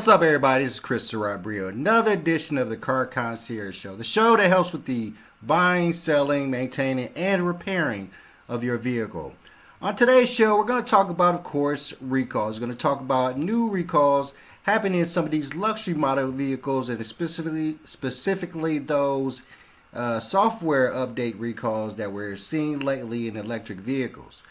What's up, everybody? This is Chris Sarabrio. Another edition of the Car Concierge Show, the show that helps with the buying, selling, maintaining, and repairing of your vehicle. On today's show, we're going to talk about, of course, recalls. We're going to talk about new recalls happening in some of these luxury model vehicles, and specifically those software update recalls that we're seeing lately in electric vehicles.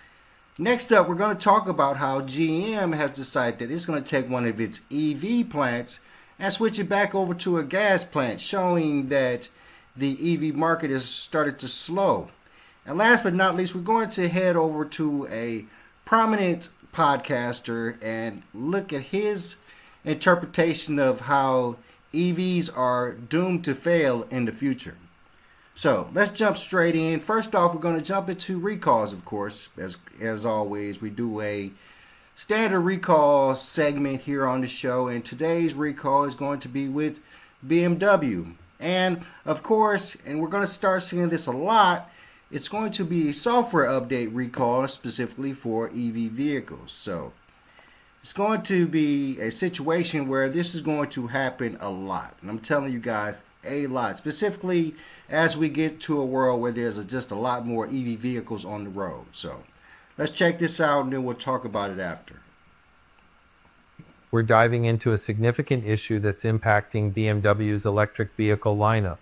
Next up, we're going to talk about how GM has decided that it's going to take one of its EV plants and switch it back over to a gas plant, showing that the EV market has started to slow. And last but not least, we're going to head over to a prominent podcaster and look at his interpretation of how EVs are doomed to fail in the future. So let's jump straight in. First off, we're going to jump into recalls, of course. As always, we do a standard recall segment here on the show, and today's recall is going to be with BMW. And of course, and we're going to start seeing this a lot, it's going to be a software update recall specifically for EV vehicles. So it's going to be a situation where this is going to happen a lot. And I'm telling you guys, a lot. Specifically as we get to a world where there's just a lot more EV vehicles on the road. So let's check this out and then we'll talk about it after. We're diving into a significant issue that's impacting BMW's electric vehicle lineup.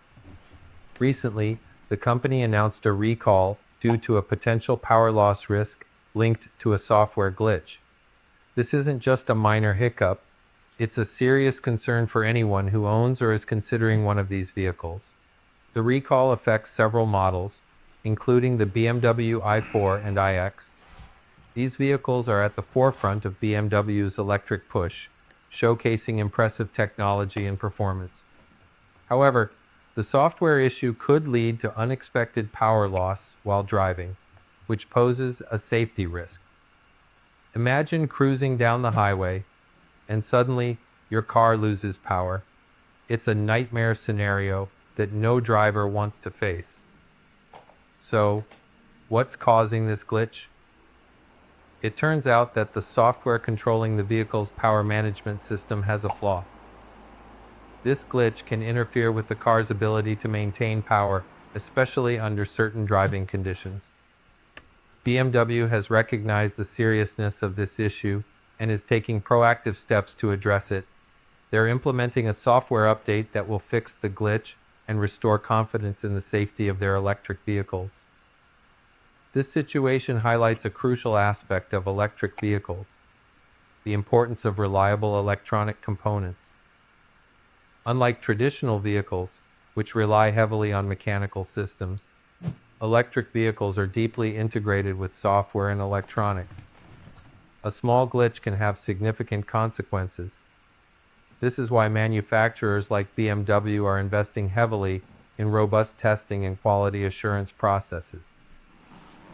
Recently, the company announced a recall due to a potential power loss risk linked to a software glitch. This isn't just a minor hiccup, it's a serious concern for anyone who owns or is considering one of these vehicles. The recall affects several models, including the BMW i4 and iX. These vehicles are at the forefront of BMW's electric push, showcasing impressive technology and performance. However, the software issue could lead to unexpected power loss while driving, which poses a safety risk. Imagine cruising down the highway, and suddenly your car loses power. It's a nightmare scenario that no driver wants to face. So, what's causing this glitch? It turns out that the software controlling the vehicle's power management system has a flaw. This glitch can interfere with the car's ability to maintain power, especially under certain driving conditions. BMW has recognized the seriousness of this issue and is taking proactive steps to address it. They're implementing a software update that will fix the glitch and restore confidence in the safety of their electric vehicles. This situation highlights a crucial aspect of electric vehicles: the importance of reliable electronic components. Unlike traditional vehicles, which rely heavily on mechanical systems, electric vehicles are deeply integrated with software and electronics. A small glitch can have significant consequences. This is why manufacturers like BMW are investing heavily in robust testing and quality assurance processes.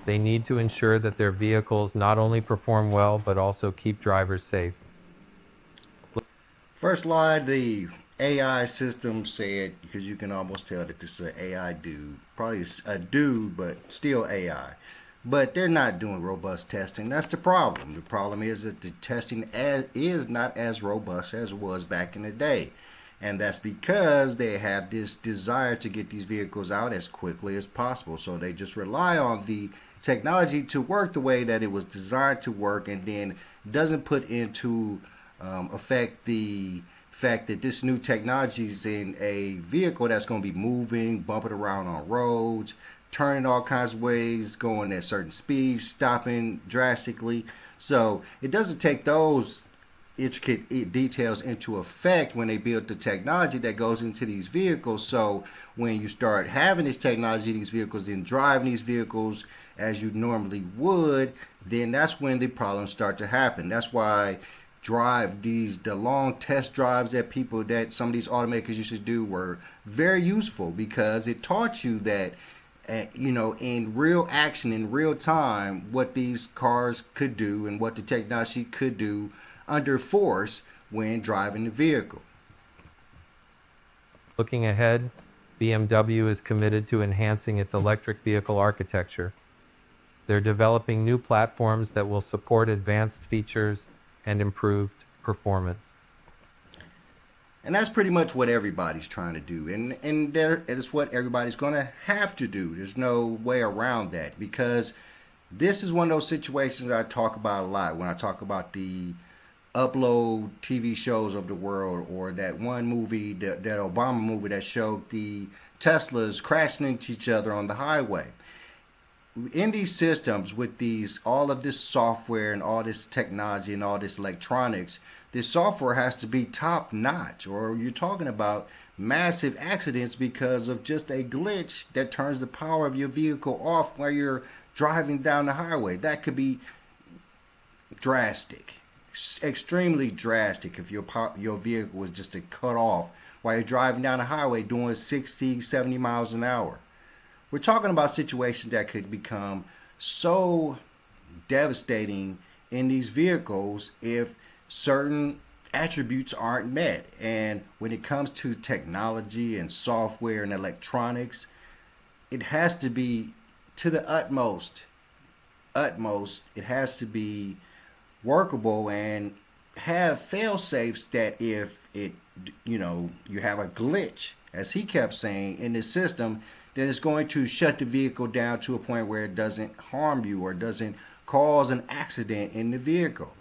They need to ensure that their vehicles not only perform well, but also keep drivers safe. First line, the AI system said, because you can almost tell that this is an AI dude. Probably a dude, but still AI. But they're not doing robust testing. That's the problem. The problem is that the testing is not as robust as it was back in the day. And that's because they have this desire to get these vehicles out as quickly as possible. So they just rely on the technology to work the way that it was designed to work, and then doesn't put into effect the fact that this new technology is in a vehicle that's going to be moving, bumping around on roads, turning all kinds of ways, going at certain speeds, stopping drastically. So it doesn't take those intricate details into effect when they build the technology that goes into these vehicles. So when you start having this technology, these vehicles, then driving these vehicles as you normally would, then that's when the problems start to happen. That's why the long test drives that some of these automakers used to do were very useful, because it taught you that in real action, in real time, what these cars could do and what the technology could do under force when driving the vehicle. Looking ahead, BMW is committed to enhancing its electric vehicle architecture. They're developing new platforms that will support advanced features and improved performance. And that's pretty much what everybody's trying to do. And it's what everybody's going to have to do. There's no way around that, because this is one of those situations that I talk about a lot when I talk about the upload TV shows of the world, or that one movie, that Obama movie that showed the Teslas crashing into each other on the highway. In these systems, with these all of this software and all this technology and all this electronics, this software has to be top notch, or you're talking about massive accidents because of just a glitch that turns the power of your vehicle off while you're driving down the highway. That could be drastic, extremely drastic, if your vehicle was just to cut off while you're driving down the highway doing 60, 70 miles an hour. We're talking about situations that could become so devastating in these vehicles if certain attributes aren't met. And when it comes to technology and software and electronics, it has to be to the utmost. It has to be workable and have fail safes that if you have a glitch, as he kept saying, in the system, then it's going to shut the vehicle down to a point where it doesn't harm you or doesn't cause an accident in the vehicle.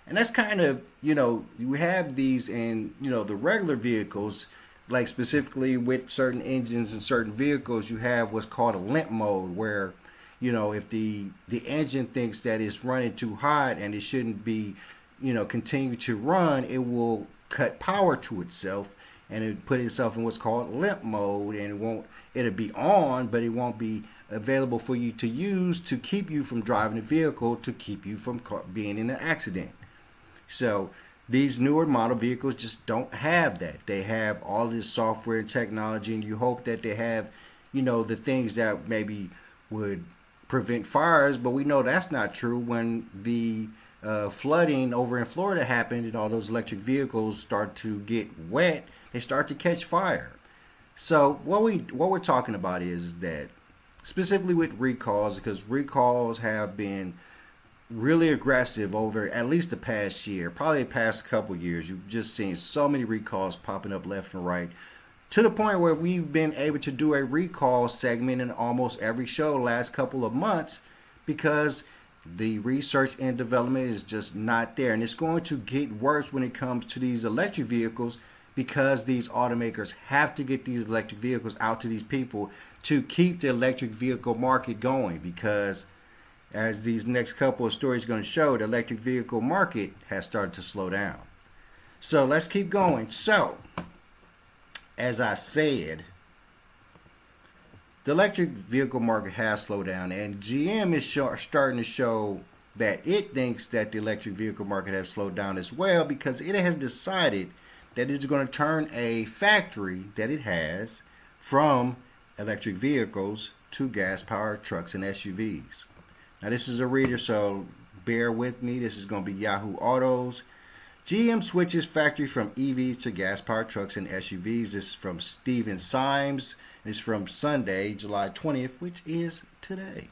And that's kind of, you have these in, the regular vehicles, like specifically with certain engines and certain vehicles, you have what's called a limp mode, where, if the engine thinks that it's running too hot and it shouldn't be, continue to run, it will cut power to itself and it put itself in what's called limp mode, and it'll be on, but it won't be available for you to use to keep you from driving the vehicle, to keep you from being in an accident. So these newer model vehicles just don't have that. They have all this software and technology, and you hope that they have, the things that maybe would prevent fires, but we know that's not true. When the flooding over in Florida happened and all those electric vehicles start to get wet, they start to catch fire. So what we're talking about is that, specifically with recalls, because recalls have been really aggressive over at least the past year, probably the past couple years. You've just seen so many recalls popping up left and right, to the point where we've been able to do a recall segment in almost every show the last couple of months, because the research and development is just not there. And it's going to get worse when it comes to these electric vehicles, because these automakers have to get these electric vehicles out to these people to keep the electric vehicle market going, because as these next couple of stories are going to show, the electric vehicle market has started to slow down. So let's keep going. So, as I said, the electric vehicle market has slowed down, and GM is starting to show that it thinks that the electric vehicle market has slowed down as well, because it has decided that it's going to turn a factory that it has from electric vehicles to gas-powered trucks and SUVs. Now, this is a reader, so bear with me. This is going to be Yahoo Autos. GM switches factory from EVs to gas-powered trucks and SUVs. This is from Steven Symes. It's from Sunday, July 20th, which is today.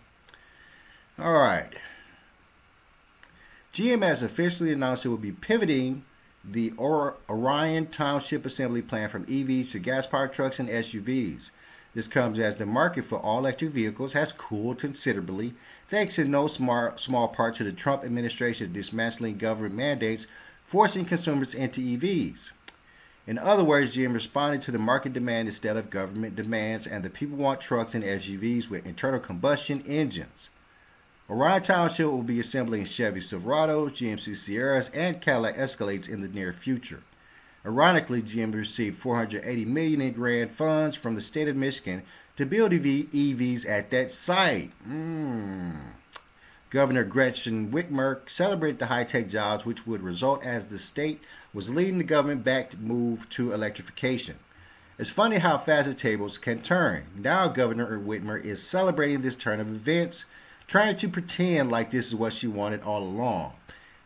All right. GM has officially announced it will be pivoting the Orion Township Assembly plant from EVs to gas-powered trucks and SUVs. This comes as the market for all-electric vehicles has cooled considerably, thanks in no small part to the Trump administration dismantling government mandates, forcing consumers into EVs. In other words, GM responded to the market demand instead of government demands, and the people want trucks and SUVs with internal combustion engines. Orion Township will be assembling Chevy Silverados, GMC Sierras, and Cadillac Escalades in the near future. Ironically, GM received $480 million in grant funds from the state of Michigan to build EVs at that site. Governor Gretchen Whitmer celebrated the high-tech jobs, which would result as the state was leading the government-backed move to electrification. It's funny how fast the tables can turn. Now Governor Whitmer is celebrating this turn of events, trying to pretend like this is what she wanted all along.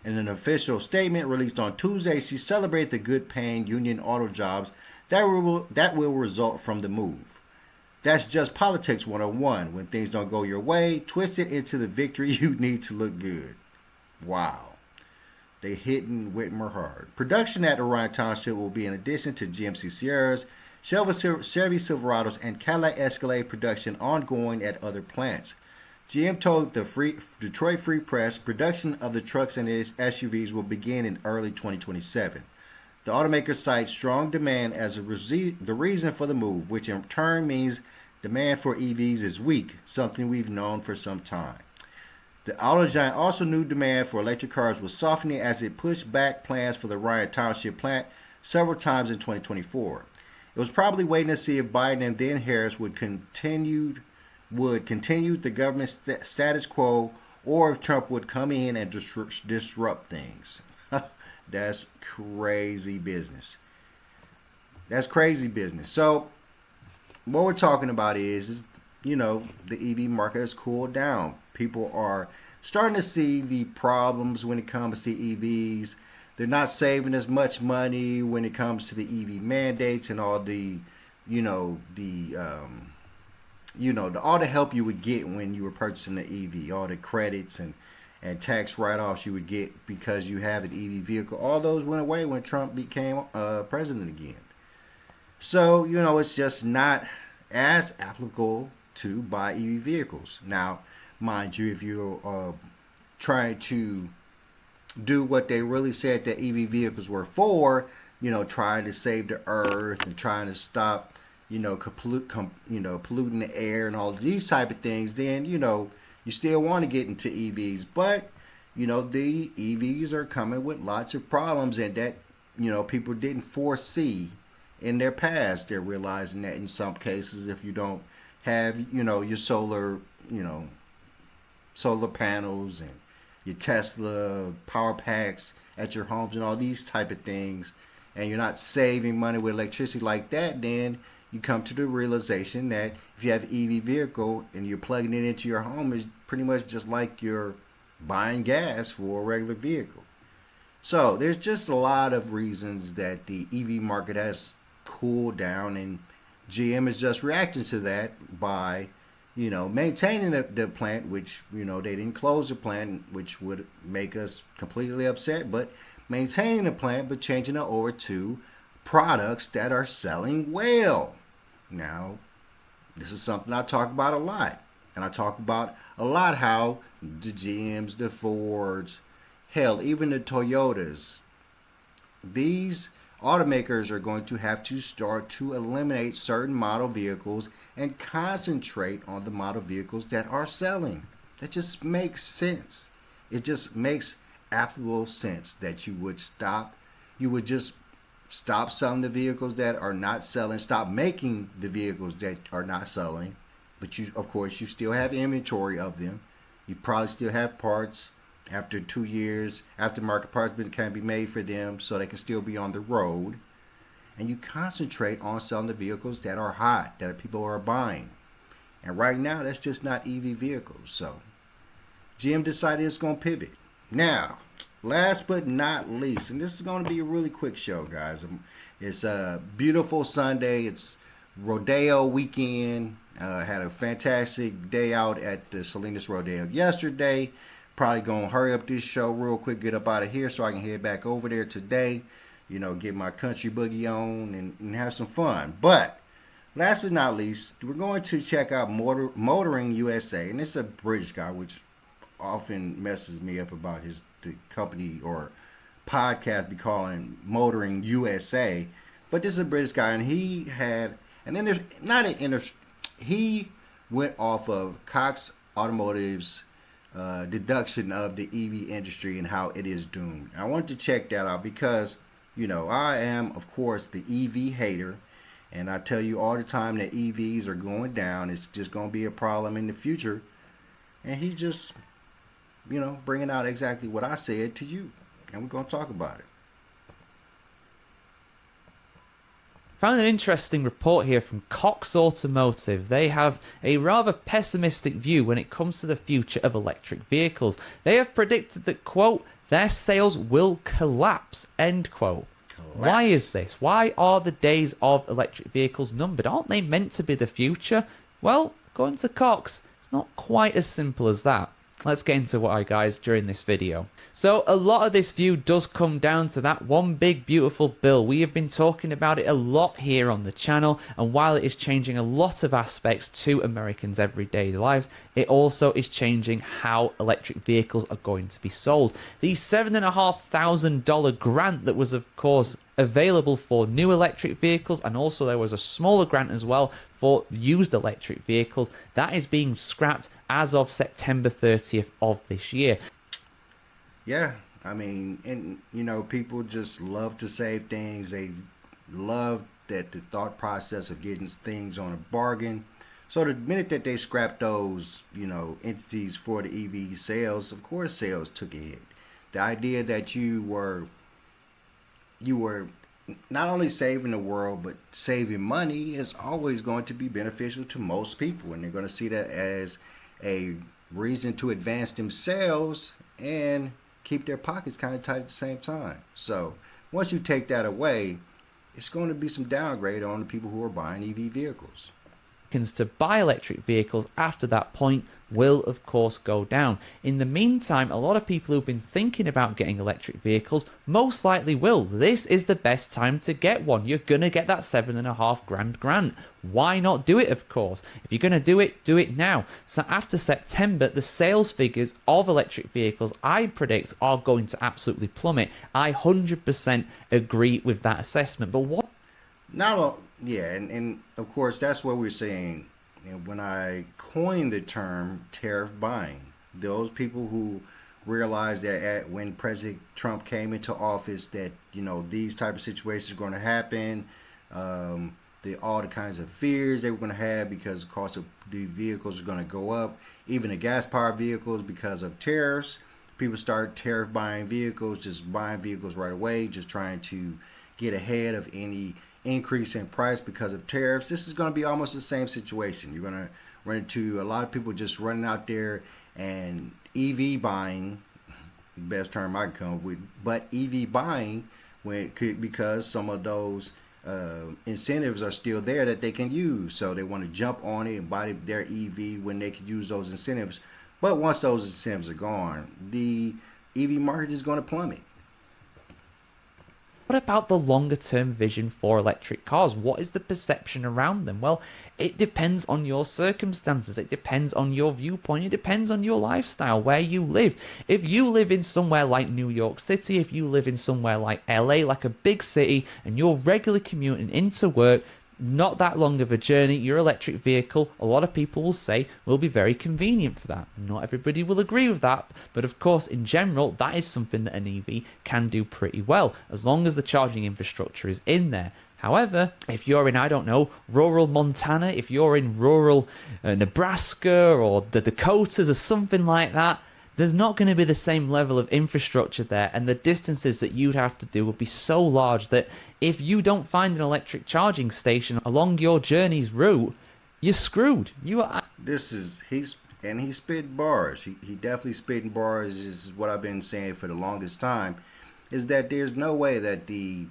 In an official statement released on Tuesday, she celebrated the good-paying union auto jobs that will result from the move. That's just politics 101. When things don't go your way, twist it into the victory you need to look good. Wow. They hitting Whitmer hard. Production at Orion Township will be in addition to GMC Sierras, Chevy Silverados, and Cadillac Escalade production ongoing at other plants. GM told the Detroit Free Press production of the trucks and SUVs will begin in early 2027. The automaker cites strong demand as the reason for the move, which in turn means demand for EVs is weak, something we've known for some time. The auto giant also knew demand for electric cars was softening as it pushed back plans for the Ryan Township plant several times in 2024. It was probably waiting to see if Biden and then Harris would continue the government status quo, or if Trump would come in and disrupt things. That's crazy business. That's crazy business. So what we're talking about is the EV market has cooled down. People are starting to see the problems when it comes to EVs. They're not saving as much money when it comes to the EV mandates and all the all the help you would get when you were purchasing the EV, all the credits and tax write-offs you would get because you have an EV vehicle. All those went away when Trump became president again. So, it's just not as applicable to buy EV vehicles. Now, mind you, if you're trying to do what they really said that EV vehicles were for, trying to save the earth and trying to stop, polluting the air and all these type of things, then, you still want to get into EVs. But, the EVs are coming with lots of problems and that, people didn't foresee in their past. They're realizing that in some cases, if you don't have, your solar panels and your Tesla power packs at your homes and all these type of things, and you're not saving money with electricity like that, then you come to the realization that if you have an EV vehicle and you're plugging it into your home, it's pretty much just like you're buying gas for a regular vehicle. So there's just a lot of reasons that the EV market has cooled down, and GM is just reacting to that by maintaining the plant, which, they didn't close the plant, which would make us completely upset, but maintaining the plant, but changing it over to products that are selling well. Now, this is something I talk about a lot. And I talk about a lot how the GMs, the Fords, hell, even the Toyotas, these automakers are going to have to start to eliminate certain model vehicles and concentrate on the model vehicles that are selling. That just makes sense. It just makes applicable sense that you would just stop selling the vehicles that are not selling, stop making the vehicles that are not selling, but of course you still have inventory of them. You probably still have parts after 2 years, aftermarket parts can be made for them so they can still be on the road. And you concentrate on selling the vehicles that are hot, that people are buying. And right now, that's just not EV vehicles. So GM decided it's going to pivot. Now, last but not least, and this is going to be a really quick show, guys. It's a beautiful Sunday. It's rodeo weekend. Had a fantastic day out at the Salinas Rodeo yesterday. Probably gonna hurry up this show real quick, get up out of here so I can head back over there today. Get my country boogie on and have some fun. But last but not least, we're going to check out Motoring USA, and it's a British guy, which often messes me up about the company or podcast be calling Motoring USA. But this is a British guy, and he went off of Cox Automotive's deduction of the EV industry and how it is doomed. I wanted to check that out because, I am, of course, the EV hater. And I tell you all the time that EVs are going down. It's just going to be a problem in the future. And he just, bringing out exactly what I said to you. And we're going to talk about it. Found an interesting report here from Cox Automotive. They have a rather pessimistic view when it comes to the future of electric vehicles. They have predicted that, quote, their sales will collapse, end quote. Why is this? Why are the days of electric vehicles numbered? Aren't they meant to be the future? Well, according to Cox, it's not quite as simple as that. Let's get into why, guys, during this video. So a lot of this view does come down to that one big beautiful bill. We have been talking about it a lot here on the channel, and while it is changing a lot of aspects to Americans' everyday lives, it also is changing how electric vehicles are going to be sold. The $7,500 grant that was, of course, available for new electric vehicles, and also there was a smaller grant as well for used electric vehicles, that is being scrapped as of September 30th of this year. Yeah, I mean, and you know, people just love to save things. They love that the thought process of getting things on a bargain. So the minute that they scrapped those, you know, entities for the EV sales, of course sales took a hit. The idea that you were not only saving the world but saving money is always going to be beneficial to most people, and they're going to see that as a reason to advance themselves and keep their pockets kind of tight at the same time. So once you take that away, it's going to be some downgrade on the people who are buying EV vehicles. To buy electric vehicles after that point will of course go down. In the meantime, a lot of people who've been thinking about getting electric vehicles most likely will. This is the best time to get one. You're gonna get that $7,500 grant. Why not do it? Of course, if you're gonna do it now. So after September, the sales figures of electric vehicles, I predict, are going to absolutely plummet. I 100% agree with that assessment. But what Yeah, and of course that's what we're saying. And when I coined the term tariff buying, those people who realized that when President Trump came into office that, you know, these type of situations are going to happen, all the kinds of fears they were going to have because the cost of the vehicles are going to go up, even the gas-powered vehicles because of tariffs. People start tariff buying vehicles, just buying vehicles right away, just trying to get ahead of any increase in price because of tariffs. This is going to be almost the same situation. You're going to run into a lot of people just running out there and EV buying, best term I can come up with, but EV buying because some of those incentives are still there that they can use. So they want to jump on it and buy their EV when they can use those incentives. But once those incentives are gone, the EV market is going to plummet. What about the longer term vision for electric cars? What is the perception around them? Well, it depends on your circumstances. It depends on your viewpoint. It depends on your lifestyle, where you live. If you live in somewhere like New York City, if you live in somewhere like LA, like a big city, and you're regularly commuting into work, not that long of a journey, your electric vehicle, a lot of people will say, will be very convenient for that. Not everybody will agree with that, but of course, in general, that is something that an EV can do pretty well, as long as the charging infrastructure is in there. However, if you're in, I don't know, rural Montana, if you're in rural Nebraska or the Dakotas or something like that, there's not going to be the same level of infrastructure there, and the distances that you'd have to do would be so large that if you don't find an electric charging station along your journey's route, you're screwed. He's spitting bars. He definitely spitting bars. Is what I've been saying for the longest time, is that there's no way that the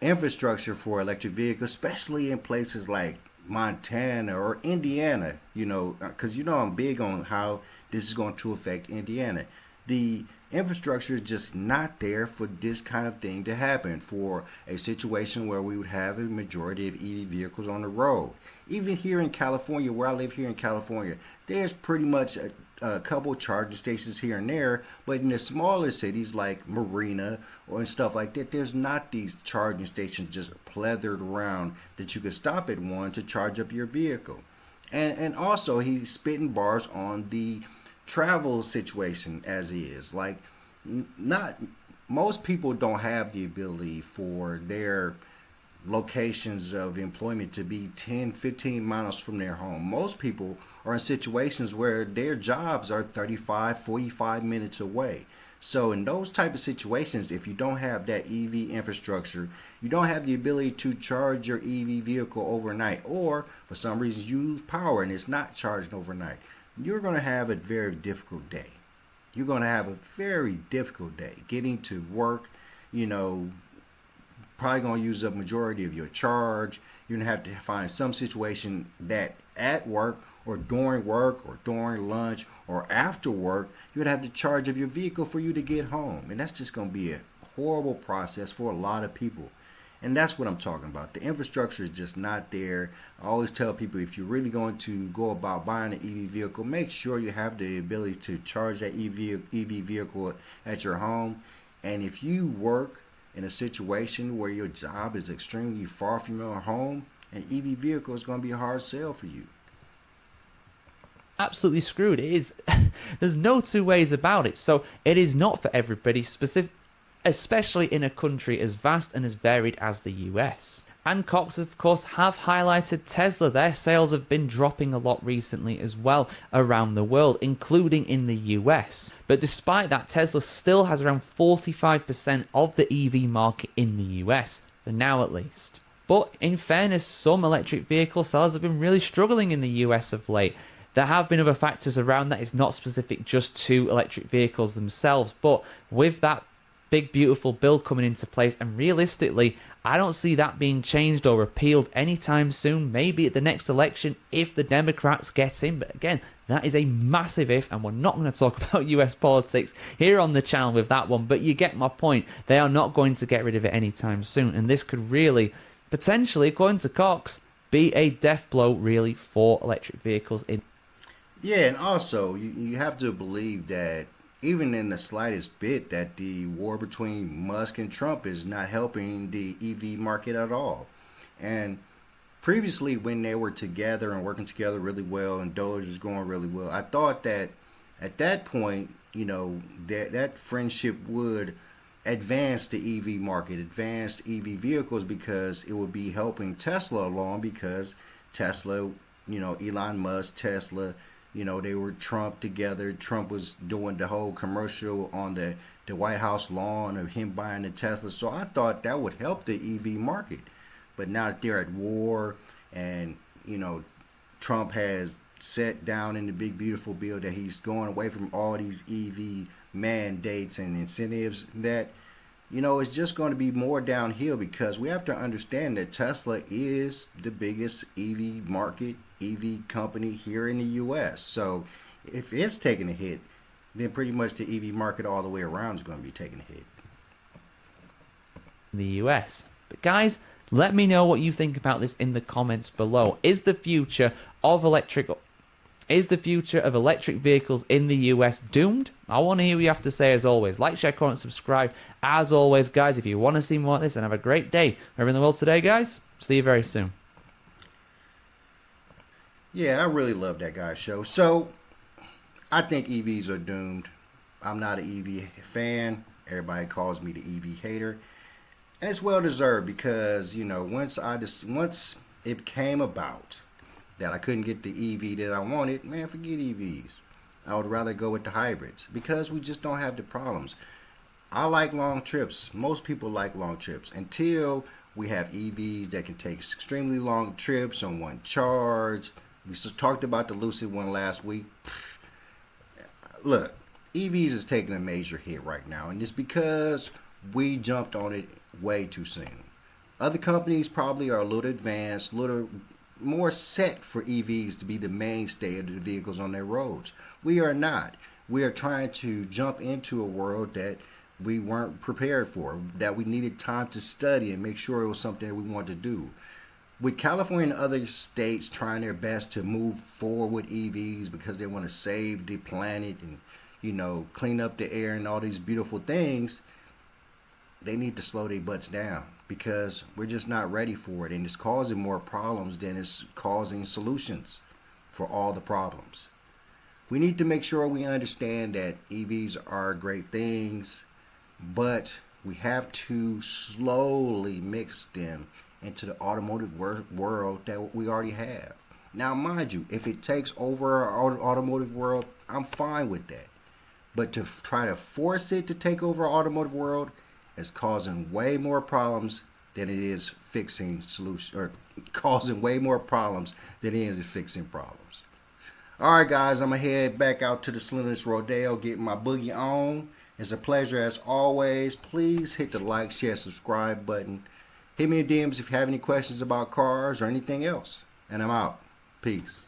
infrastructure for electric vehicles, especially in places like Montana or Indiana, you know, because you know I'm big on how this is going to affect Indiana. The infrastructure is just not there for this kind of thing to happen, for a situation where we would have a majority of EV vehicles on the road. Even here in California, where I live here in California, there's pretty much a couple charging stations here and there, but in the smaller cities like Marina or stuff like that, there's not these charging stations just pleathered around that you could stop at one to charge up your vehicle. And also he's spitting bars on the travel situation as is. Like, not most people don't have the ability for their locations of employment to be 10, 15 miles from their home. Most people are in situations where their jobs are 35, 45 minutes away. So in those type of situations, if you don't have that EV infrastructure, you don't have the ability to charge your EV vehicle overnight, or for some reason you lose power and it's not charged overnight, you're going to have a very difficult day. You're going to have a very difficult day getting to work. You know, probably going to use up majority of your charge. You're going to have to find some situation that at work or during work or during lunch or after work, you would have the charge of your vehicle for you to get home. And that's just going to be a horrible process for a lot of people. And that's what I'm talking about. The infrastructure is just not there. I always tell people, if you're really going to go about buying an EV vehicle, make sure you have the ability to charge that EV vehicle at your home. And if you work in a situation where your job is extremely far from your home, an EV vehicle is going to be a hard sell for you. Absolutely screwed. It is. There's no two ways about it. So it is not for everybody, especially in a country as vast and as varied as the US. And Cox, of course, have highlighted Tesla. Their sales have been dropping a lot recently as well around the world, including in the US. But despite that, Tesla still has around 45% of the EV market in the US, for now at least. But in fairness, some electric vehicle sellers have been really struggling in the US of late. There have been other factors around that. It's not specific just to electric vehicles themselves, but with that big beautiful bill coming into place, and realistically I don't see that being changed or repealed anytime soon. Maybe at the next election if the Democrats get in, but again, that is a massive if, and we're not going to talk about US politics here on the channel with that one, but you get my point. They are not going to get rid of it anytime soon, and this could really potentially, according to Cox, be a death blow really for electric vehicles in. Yeah, and also you have to believe that even in the slightest bit that the war between Musk and Trump is not helping the EV market at all. And previously, when they were together and working together really well and Doge was going really well, I thought that at that point, that friendship would advance the EV market, advance EV vehicles, because it would be helping Tesla along, because Tesla, Elon Musk, Tesla, they were Trump together. Trump was doing the whole commercial on the White House lawn of him buying the Tesla. So I thought that would help the EV market. But now that they're at war and, Trump has set down in the big beautiful bill that he's going away from all these EV mandates and incentives, that, it's just going to be more downhill, because we have to understand that Tesla is the biggest EV market, EV company here in the US. So if it's taking a hit, then pretty much the EV market all the way around is going to be taking a hit. The US. But guys, let me know what you think about this in the comments below. Is the future of electric vehicles in the US doomed? I want to hear what you have to say as always. Like, share, comment, subscribe. As always, guys, if you want to see more of this, and have a great day wherever in the world today, guys. See you very soon. Yeah, I really love that guy's show. So I think EVs are doomed. I'm not an EV fan. Everybody calls me the EV hater. And it's well deserved, because, once it came about that I couldn't get the EV that I wanted, man, forget EVs. I would rather go with the hybrids, because we just don't have the problems. I like long trips. Most people like long trips, until we have EVs that can take extremely long trips on one charge. We just talked about the Lucid one last week. Look, EVs is taking a major hit right now, and it's because we jumped on it way too soon. Other companies probably are a little advanced, a little more set for EVs to be the mainstay of the vehicles on their roads. We are not. We are trying to jump into a world that we weren't prepared for, that we needed time to study and make sure it was something that we wanted to do. With California and other states trying their best to move forward with EVs because they want to save the planet and, clean up the air and all these beautiful things, they need to slow their butts down, because we're just not ready for it, and it's causing more problems than it's causing solutions for all the problems. We need to make sure we understand that EVs are great things, but we have to slowly mix them into the automotive world that we already have. Now, mind you, if it takes over our automotive world, I'm fine with that. But to try to force it to take over our automotive world is causing way more problems than it is fixing solutions, or causing way more problems than it is fixing problems. All right, guys, I'm going to head back out to the Slimness Rodeo, get my boogie on. It's a pleasure as always. Please hit the like, share, subscribe button. Hit me in DMs if you have any questions about cars or anything else. And I'm out. Peace.